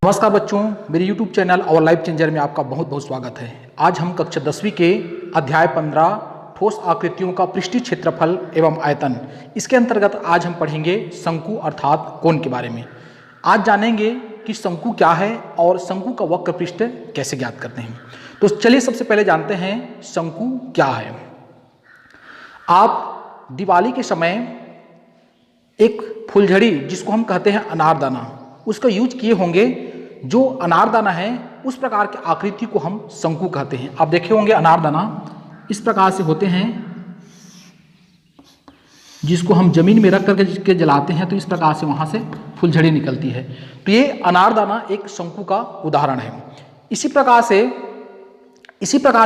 नमस्कार बच्चों, मेरे YouTube चैनल और लाइफ चेंजर में आपका बहुत बहुत स्वागत है। आज हम कक्षा 10वीं के अध्याय 15 ठोस आकृतियों का पृष्ठीय क्षेत्रफल एवं आयतन, इसके अंतर्गत आज हम पढ़ेंगे शंकु अर्थात कोण के बारे में। आज जानेंगे कि शंकु क्या है और शंकु का वक्र पृष्ठ कैसे ज्ञात करते हैं। तो चलिए सबसे पहले जानते हैं शंकु क्या है। आप दिवाली के समय एक फुलझड़ी जिसको हम कहते हैं अनारदाना, उसका यूज किए होंगे। जो अनारदाना है उस प्रकार की आकृति को हम शंकु कहते हैं। आप देखे होंगे अनारदाना इस प्रकार से होते हैं, जिसको हम जमीन में रख करके जलाते हैं तो इस प्रकार से वहां से फुलझड़ी निकलती है। तो ये अनारदाना एक शंकु का उदाहरण है। इसी प्रकार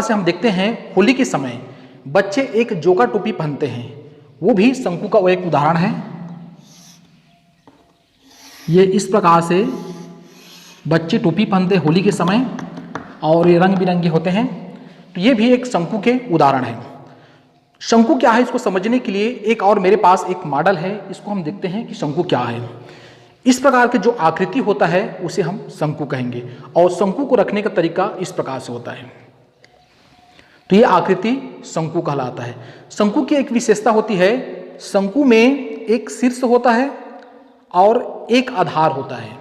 से हम देखते हैं होली के समय बच्चे एक जोका टोपी पहनते हैं, वो भी शंकु का एक उदाहरण है। ये इस प्रकार से बच्चे टोपी पहनते हैं होली के समय और ये रंग बिरंगे होते हैं, तो ये भी एक शंकु के उदाहरण है। शंकु क्या है इसको समझने के लिए एक और मेरे पास एक मॉडल है, इसको हम देखते हैं कि शंकु क्या है। इस प्रकार के जो आकृति होता है उसे हम शंकु कहेंगे और शंकु को रखने का तरीका इस प्रकार से होता है। तो ये आकृति शंकु कहलाता है। शंकु की एक विशेषता होती है, शंकु में एक शीर्ष होता है और एक आधार होता है।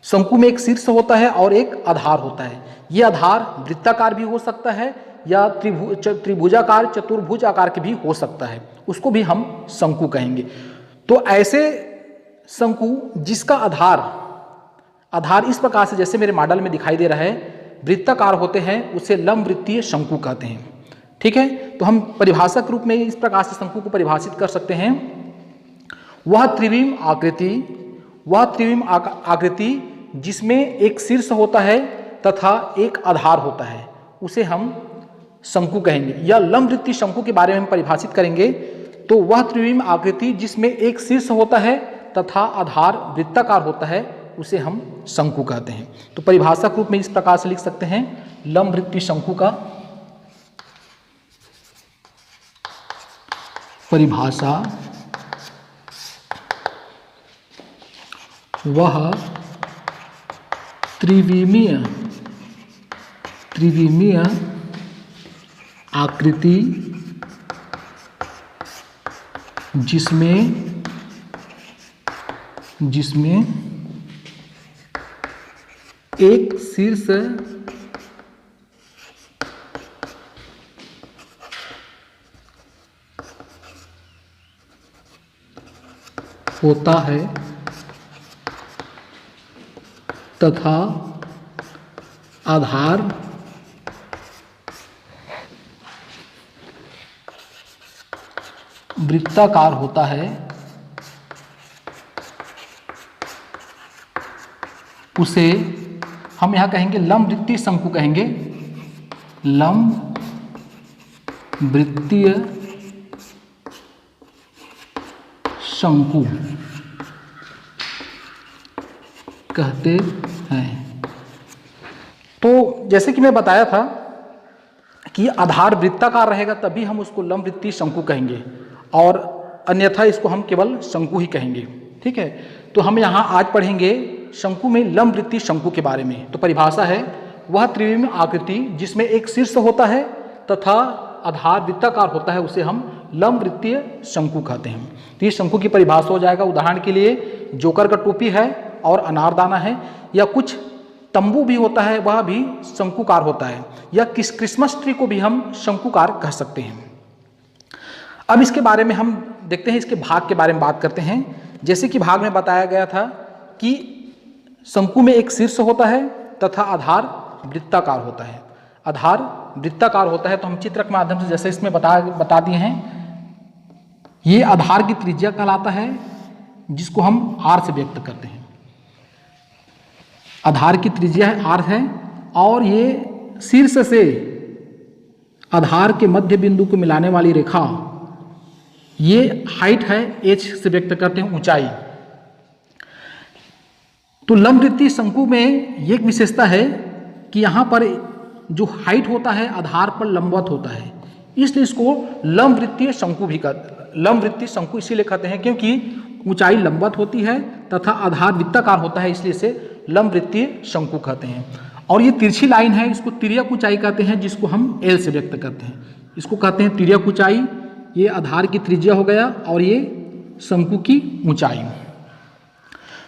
शंकु में एक शीर्ष होता है और एक आधार होता है। यह आधार वृत्ताकार भी हो सकता है या त्रिभुजाकार चतुर्भुज आकार के भी हो सकता है, उसको भी हम शंकु कहेंगे। तो ऐसे शंकु जिसका आधार इस प्रकार से जैसे मेरे मॉडल में दिखाई दे रहा है वृत्ताकार होते हैं, उसे लंब वृत्तीय शंकु कहते हैं। ठीक है, तो हम परिभाषा के रूप में इस प्रकार से शंकु को परिभाषित कर सकते हैं। वह त्रिविम आकृति जिसमें एक शीर्ष होता है तथा एक आधार होता है, उसे हम शंकु कहेंगे। या लंब वृत्तीय शंकु के बारे में हम परिभाषित करेंगे तो वह त्रिविम आकृति जिसमें एक शीर्ष होता है तथा आधार वृत्ताकार होता है, उसे हम शंकु कहते हैं। तो परिभाषा के रूप में इस प्रकार से लिख सकते हैं, लंब वृत्तीय शंकु का परिभाषा वह त्रिविमीय आकृति जिसमें एक शीर्ष होता है तथा आधार वृत्ताकार होता है, उसे हम यहाँ कहेंगे लंब वृत्तीय शंकु कहेंगे। लंब वृत्तीय शंकु कहते हैं। तो जैसे कि मैं बताया था कि आधार वृत्ताकार रहेगा तभी हम उसको लंब वृत्तीय शंकु कहेंगे और अन्यथा इसको हम केवल शंकु ही कहेंगे। ठीक है, तो हम यहाँ आज पढ़ेंगे शंकु में लंब वृत्तीय शंकु के बारे में। तो परिभाषा है, वह त्रिविम आकृति जिसमें एक शीर्ष होता है तथा आधार वृत्ताकार होता है, उसे हम लंब वृत्तीय शंकु कहते हैं। तो ये शंकु की परिभाषा हो जाएगा। उदाहरण के लिए जोकर का टोपी है और अनारदाना है, या कुछ तंबू भी होता है, वह भी शंकुकार होता है, या क्रिसमस ट्री को भी हम शंकुकार कह सकते हैं। अब इसके बारे में हम देखते हैं, इसके भाग के बारे में बात करते हैं। जैसे कि भाग में बताया गया था कि शंकु में एक शीर्ष होता है तथा आधार वृत्ताकार होता है। आधार वृत्ताकार होता है तो हम चित्र के माध्यम से जैसे इसमें बता दिए हैं, ये आधार की त्रिज्या कहलाता है, जिसको हम आर से व्यक्त करते हैं। आधार की त्रिज्या है आर है, और ये शीर्ष से आधार के मध्य बिंदु को मिलाने वाली रेखा, ये हाइट है, एच से व्यक्त करते हैं ऊंचाई। तो लंब वृत्तीय शंकु में ये एक विशेषता है कि यहाँ पर जो हाइट होता है आधार पर लंबवत होता है, इसलिए इसको लंब वृत्तीय शंकु भी लंब वृत्तीय शंकु इसीलिए कहते हैं क्योंकि ऊंचाई लंबवत होती है तथा आधार वृत्ताकार होता है, इसलिए इसे लंब वृत्तीय शंकु कहते हैं। और ये तिरछी लाइन है, इसको तिर्यक ऊंचाई कहते हैं, जिसको हम एल से व्यक्त करते हैं। इसको कहते हैं तिर्यक ऊंचाई। ये आधार की त्रिज्या हो गया और ये शंकु की ऊंचाई।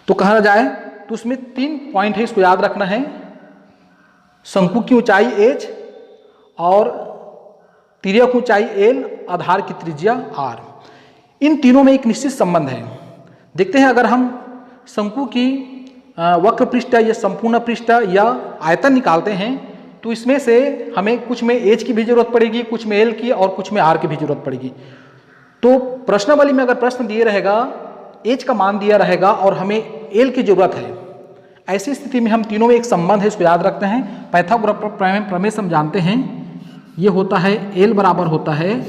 तो कहा जाए तो उसमें 3 पॉइंट है, इसको याद रखना है। शंकु की ऊंचाई h और तिर्यक ऊंचाई l, आधार की त्रिज्या r। इन तीनों में एक निश्चित संबंध है। देखते हैं, अगर हम शंकु की वक्र पृष्ठ या संपूर्ण पृष्ठ या आयतन निकालते हैं तो इसमें से हमें कुछ में h की भी जरूरत पड़ेगी, कुछ में l की और कुछ में r की भी जरूरत पड़ेगी। तो प्रश्नावली में अगर प्रश्न दिए रहेगा, h का मान दिया रहेगा और हमें l की जरूरत है, ऐसी स्थिति में हम तीनों में एक संबंध है, इसको याद रखते हैं। पाइथागोरस प्रमेय से हम जानते हैं, ये होता है l बराबर होता है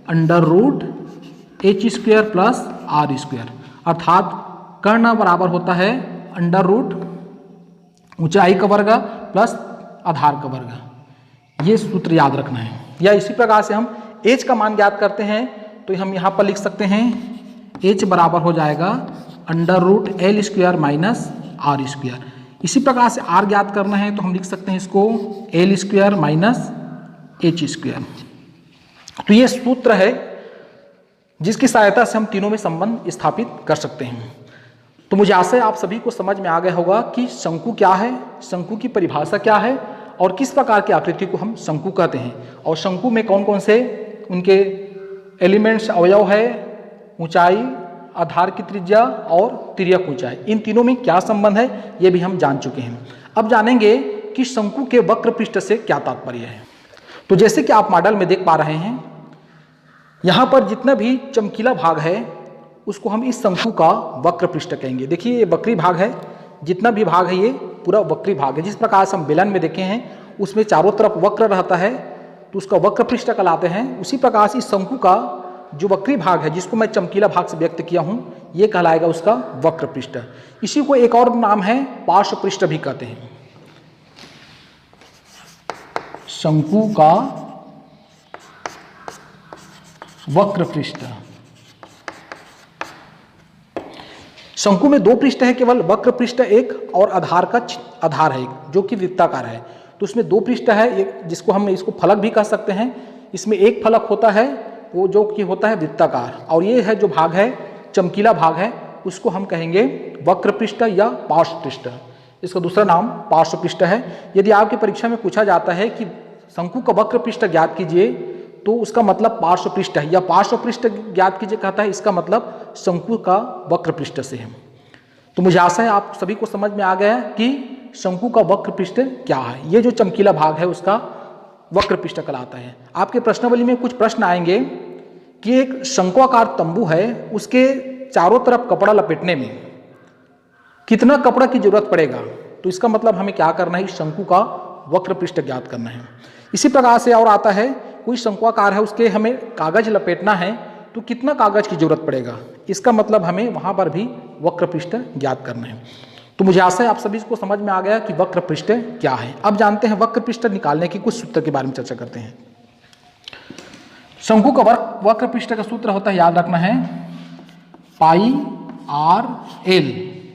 √h² प्लस r², अर्थात कर्ण बराबर होता है √ ऊंचाई का वर्ग प्लस आधार का वर्ग। ये सूत्र याद रखना है। या इसी प्रकार से हम h का मान ज्ञात करते हैं तो हम यहाँ पर लिख सकते हैं h बराबर हो जाएगा √l² माइनस r²। इसी प्रकार से r ज्ञात करना है तो हम लिख सकते हैं इसको l² माइनस h²। तो ये सूत्र है जिसकी सहायता से हम तीनों में संबंध स्थापित कर सकते हैं। तो मुझे आशा है आप सभी को समझ में आ गया होगा कि शंकु क्या है, शंकु की परिभाषा क्या है और किस प्रकार की आकृति को हम शंकु कहते हैं, और शंकु में कौन कौन से उनके एलिमेंट्स अवयव है, ऊंचाई, आधार की त्रिज्या और तिर्यक ऊंचाई, इन तीनों में क्या संबंध है, ये भी हम जान चुके हैं। अब जानेंगे कि शंकु के वक्र पृष्ठ से क्या तात्पर्य है। तो जैसे कि आप मॉडल में देख पा रहे हैं, यहाँ पर जितना भी चमकीला भाग है उसको हम इस शंकु का वक्र पृष्ठ कहेंगे। देखिए, ये वक्री भाग है, जितना भी भाग है ये पूरा वक्री भाग है। जिस प्रकार से हम बेलन में देखे हैं उसमें चारों तरफ वक्र रहता है तो उसका वक्र पृष्ठ कहलाते हैं। उसी प्रकार से इस शंकु का जो वक्री भाग है, जिसको मैं चमकीला भाग से व्यक्त किया हूँ, ये कहलाएगा उसका वक्र पृष्ठ। इसी को एक और नाम है पार्श्व पृष्ठ भी कहते हैं। शंकु का वक्र पृष्ठ। शंकु में 2 पृष्ठ है केवल, वक्र पृष्ठ एक और आधार का आधार है एक, जो कि वृत्ताकार है। तो उसमें 2 पृष्ठ है, एक जिसको हम इसको फलक भी कह सकते हैं। इसमें एक फलक होता है वो जो कि होता है वृत्ताकार, और ये है जो भाग है चमकीला भाग है उसको हम कहेंगे वक्र पृष्ठ या पार्श्व पृष्ठ। इसका दूसरा नाम पार्श्व पृष्ठ है। यदि आपकी परीक्षा में पूछा जाता है कि शंकु का वक्र पृष्ठ ज्ञात कीजिए तो उसका मतलब पार्श्व पृष्ठ है, या पार्श्व पृष्ठ ज्ञात कीजिए कहता है, इसका मतलब शंकु का वक्र पृष्ठ से है। तो मुझे आशा है आप सभी को समझ में आ गया कि शंकु का वक्र पृष्ठ क्या है। ये जो चमकीला भाग है उसका वक्र पृष्ठ कहलाता है। आपके प्रश्नावली में कुछ प्रश्न आएंगे कि एक शंक्वाकार तंबू है, उसके चारों तरफ कपड़ा लपेटने में कितना कपड़ा की जरूरत पड़ेगा, तो इसका मतलब हमें क्या करना है, इस शंकु का वक्र पृष्ठ ज्ञात करना है। इसी प्रकार से और आता है, कोई शंक्वाकार है उसके हमें कागज लपेटना है तो कितना कागज की जरूरत पड़ेगा, इसका मतलब हमें वहां पर भी वक्र पृष्ठ ज्ञात करना है। तो मुझे आशा है आप सभी को समझ में आ गया कि वक्र पृष्ठ क्या है। अब जानते हैं वक्र पृष्ठ निकालने की कुछ सूत्र के बारे में चर्चा करते हैं। शंकु का वक्र पृष्ठ का सूत्र होता है, याद रखना है, πr_l।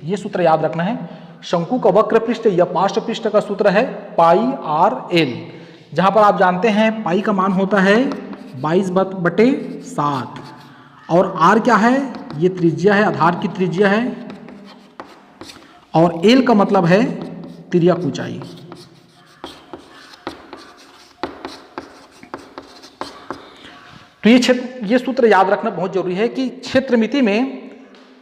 ये सूत्र याद रखना है। शंकु का वक्र पृष्ठ या पार्श्व पृष्ठ का सूत्र है πr_l, जहां पर आप जानते हैं पाई का मान होता है 22/7 और r क्या है, ये त्रिज्या है, आधार की त्रिज्या है, और l का मतलब है तिर्यक ऊंचाई। तो ये सूत्र याद रखना बहुत जरूरी है कि क्षेत्रमिति में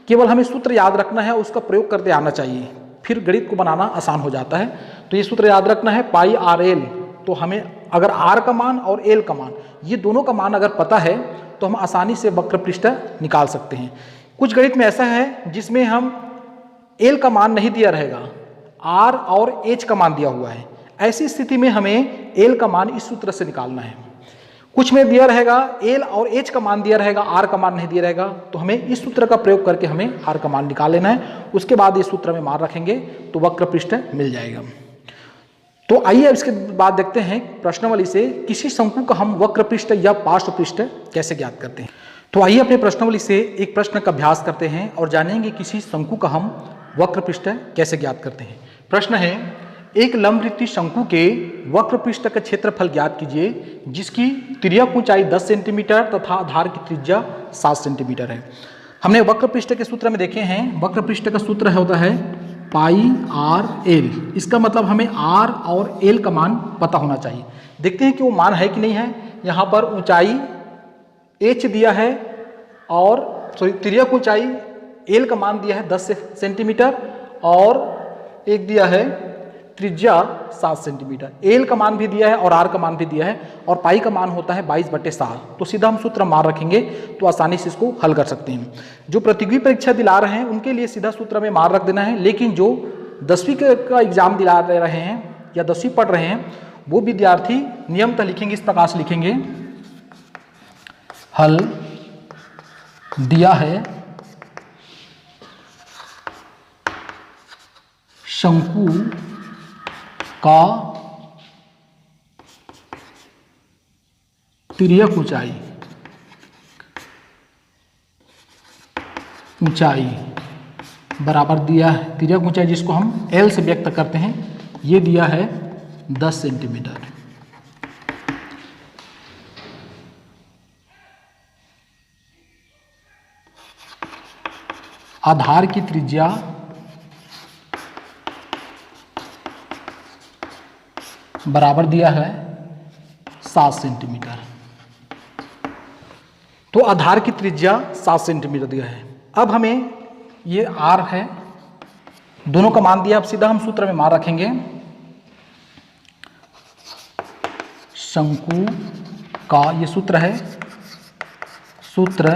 केवल हमें सूत्र याद रखना है, उसका प्रयोग करते आना चाहिए, फिर गणित को बनाना आसान हो जाता है। तो ये सूत्र याद रखना है πr_l। तो हमें अगर r का मान और l का मान, ये दोनों का मान अगर पता है तो हम आसानी से वक्र पृष्ठ निकाल सकते हैं। कुछ गणित में ऐसा है जिसमें हम l का मान नहीं दिया रहेगा, r और h का मान दिया हुआ है। ऐसी स्थिति में हमें l का मान इस सूत्र से निकालना है। कुछ में दिया रहेगा l और h का मान दिया रहेगा, r का मान नहीं दिया रहेगा, तो हमें इस सूत्र का प्रयोग करके हमें r का मान निकाल लेना है। उसके बाद इस सूत्र में मान रखेंगे तो वक्र पृष्ठ मिल जाएगा। तो आइए अब इसके बाद देखते हैं प्रश्नावली से किसी शंकु का हम वक्र पृष्ठ या पार्श्व पृष्ठ कैसे ज्ञात करते हैं। तो आइए अपने प्रश्नावली से एक प्रश्न का अभ्यास करते हैं और जानेंगे किसी शंकु का हम वक्र पृष्ठ कैसे ज्ञात करते हैं। प्रश्न है, एक लंबवृत्तीय शंकु के वक्र पृष्ठ का क्षेत्रफल ज्ञात कीजिए जिसकी तिर्यक ऊंचाई 10 सेंटीमीटर तथा आधार की त्रिज्या 7 सेंटीमीटर है। हमने वक्र पृष्ठ के सूत्र में देखे हैं, वक्र पृष्ठ का सूत्र होता है पाई आर एल। इसका मतलब हमें आर और एल का मान पता होना चाहिए। देखते हैं कि वो मान है कि नहीं है। यहाँ पर ऊंचाई h दिया है और तिर्यक ऊंचाई एल का मान दिया है 10 सेंटीमीटर और एक दिया है त्रिज्या 7 सेंटीमीटर। एल का मान भी दिया है और आर का मान भी दिया है और पाई का मान होता है 22/7। तो सीधा हम सूत्र मान रखेंगे तो आसानी से इसको हल कर सकते हैं। जो प्रतियोगी परीक्षा दिला रहे हैं उनके लिए सीधा सूत्र में मान रख देना है, लेकिन जो 10वीं का एग्जाम दिला रहे हैं या 10वीं पढ़ रहे हैं वो विद्यार्थी नियमतः लिखेंगे, इस प्रकार से लिखेंगे, हल दिया है शंकु का तिर्यक ऊंचाई बराबर दिया है, तिर्यक ऊंचाई जिसको हम एल से व्यक्त करते हैं, ये दिया है 10 सेंटीमीटर। आधार की त्रिज्या बराबर दिया है 7 सेंटीमीटर। तो आधार की त्रिज्या 7 सेंटीमीटर दिया है। अब हमें ये आर है, दोनों का मान दिया। अब सीधा हम सूत्र में मान रखेंगे, शंकु का, ये सूत्र है, सूत्र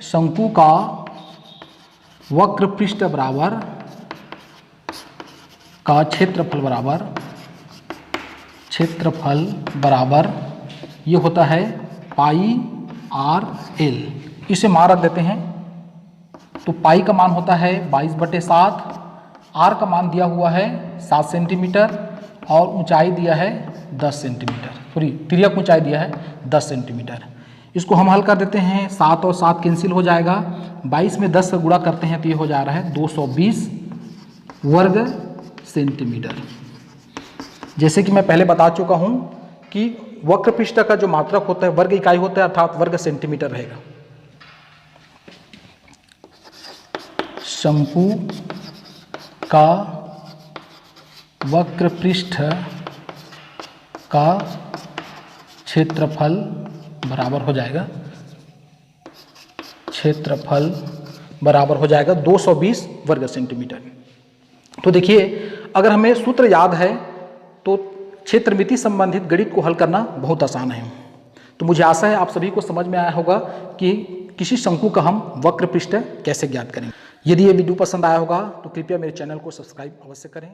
शंकु का वक्र पृष्ठ बराबर का क्षेत्रफल बराबर ये होता है पाई आर एल। इसे मान रख देते हैं। तो पाई का मान होता है 22/7, आर का मान दिया हुआ है 7 सेंटीमीटर और ऊंचाई दिया है 10 सेंटीमीटर, सॉरी तिर्यक ऊंचाई दिया है 10 सेंटीमीटर। इसको हम हल कर देते हैं, 7 और 7 कैंसिल हो जाएगा, 22 में 10 से गुणा करते हैं तो ये हो जा रहा है 220 वर्ग सेंटीमीटर। जैसे कि मैं पहले बता चुका हूं कि वक्र पृष्ठ का जो मात्रक होता है वर्ग इकाई होता है, अर्थात वर्ग सेंटीमीटर रहेगा। शंकु का वक्र पृष्ठ का क्षेत्रफल बराबर हो जाएगा 220 वर्ग सेंटीमीटर। तो देखिए, अगर हमें सूत्र याद है तो क्षेत्रमिति संबंधित गणित को हल करना बहुत आसान है। तो मुझे आशा है आप सभी को समझ में आया होगा कि किसी शंकु का हम वक्र पृष्ठ कैसे ज्ञात करेंगे। यदि ये वीडियो पसंद आया होगा तो कृपया मेरे चैनल को सब्सक्राइब अवश्य करें।